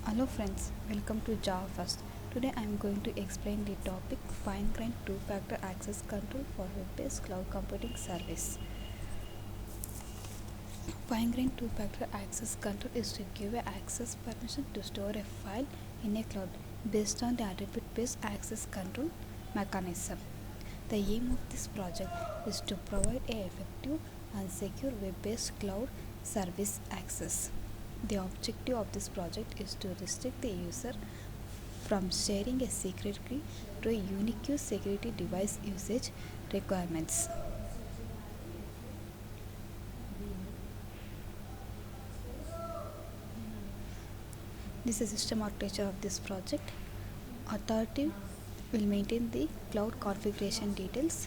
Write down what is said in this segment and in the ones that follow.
Hello friends, welcome to Java First. Today I am going to explain the topic fine-grained two-factor access control for web-based cloud computing service. Fine-grained two-factor access control is to give a access permission to store a file in a cloud based on the attribute-based access control mechanism. The aim of this project is to provide a effective and secure web-based cloud service access. The objective of this project is to restrict the user from sharing a secret key to a unique security device usage requirements. This is the system architecture of this project. Authority will maintain the cloud configuration details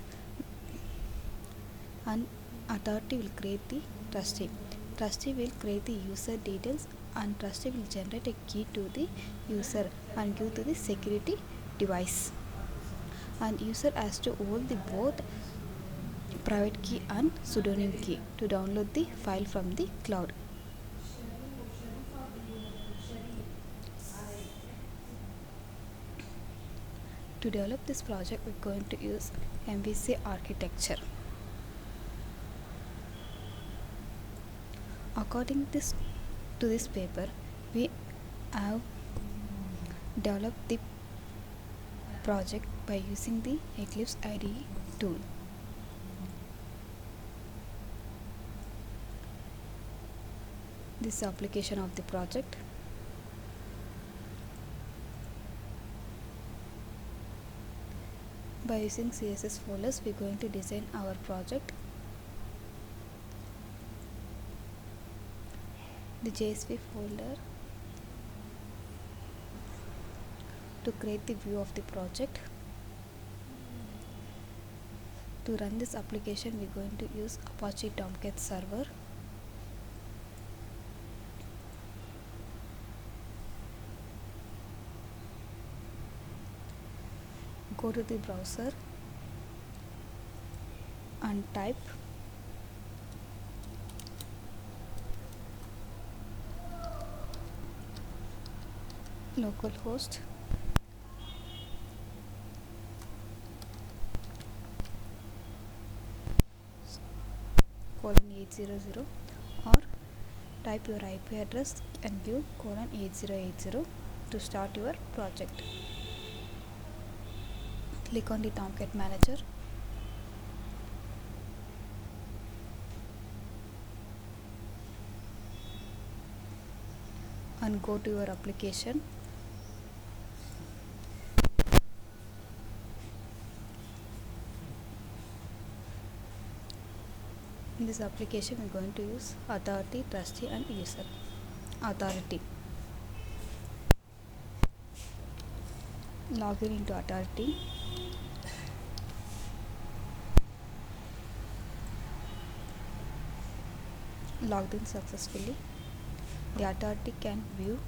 and authority will create the trustee. Trustee will create the user details and trustee will generate a key to the user and give to the security device. And user has to hold the both private key and pseudonym key to download the file from the cloud. To develop this project, we're going to use MVC architecture. According to this paper, we have developed the project by using the Eclipse IDE tool. This is application of the project. By using CSS folders, we're going to design our project. The JSP folder to create the view of the project. To run this application, we're going to use Apache Tomcat server. Go to the browser and type localhost :800 or type your IP address and give :8080 to start your project. Click on the Tomcat manager. And go to your application. In this application, we are going to use authority, trustee and user. Authority. Log in into authority. Logged in successfully. The authority can view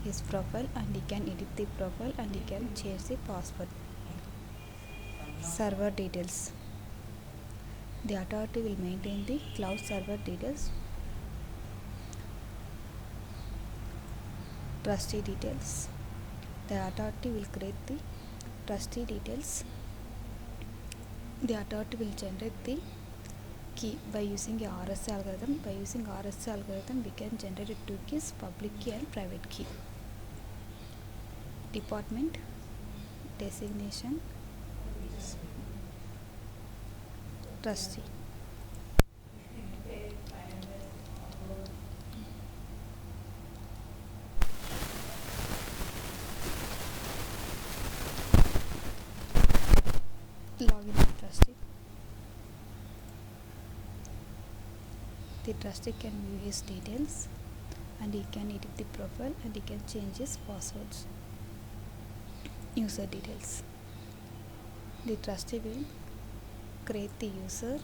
his profile and he can edit the profile and he can change the password. Server details. The authority will maintain the cloud server details. Trustee details. The authority will create the trustee details. The authority will generate the key by using a RSA algorithm. By using RSA algorithm, we can generate two keys, public key and private key. Department, designation, trustee. Login to trustee. The trustee can view his details and he can edit the profile and he can change his passwords. User details. The trustee will create the user.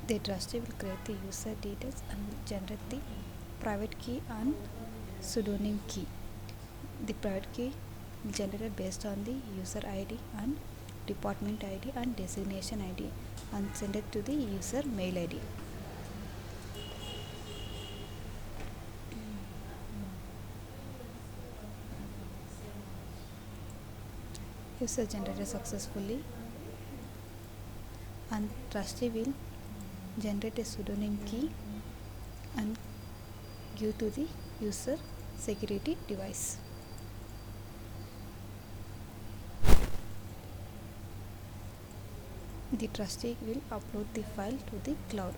The trustee will create the user details and will generate the private key and pseudonym key. The private key will generate based on the user ID and department ID and designation ID and send it to the user mail ID. User generated successfully, and trustee will generate a pseudonym key and give to the user security device. The trustee will upload the file to the cloud.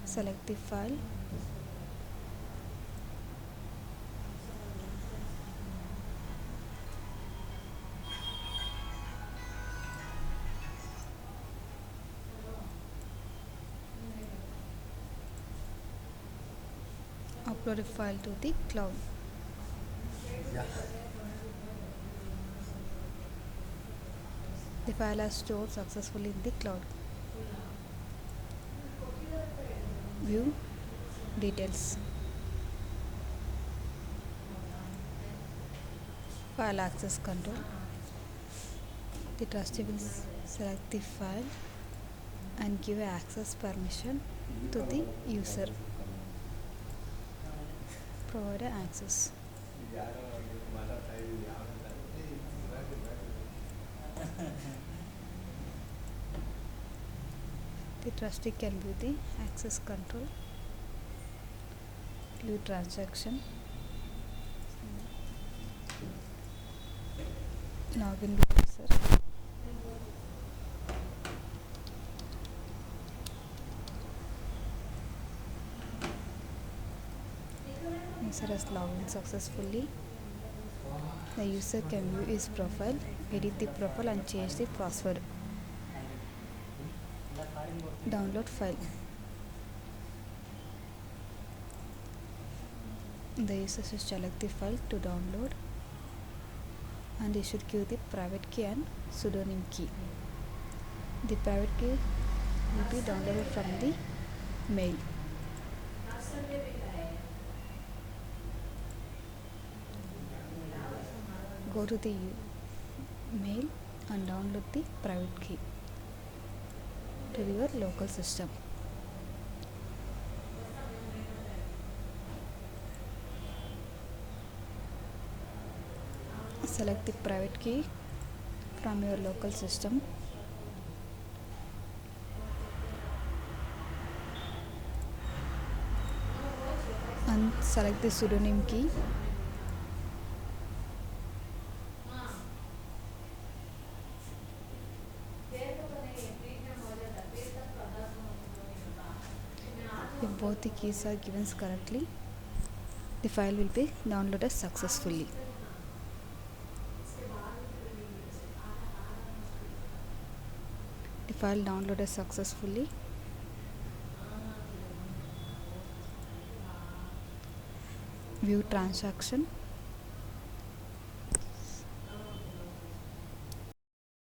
Select the file. Upload a file to the cloud. The file is stored successfully in the cloud. View details. File access control. The trustee will select the file and give access permission to the user. Provide access. The trustee can view the access control, view transaction, login with user, user has logged in successfully. The user can view his profile, edit the profile and change the password. Download file. The user should select the file to download and he should give the private key and pseudonym key. The private key will be downloaded from the mail. Go to the mail and download the private key to your local system. Select the private key from your local system. And select the pseudonym key. If both the keys are given correctly, the file will be downloaded successfully. The file downloaded successfully. View transaction.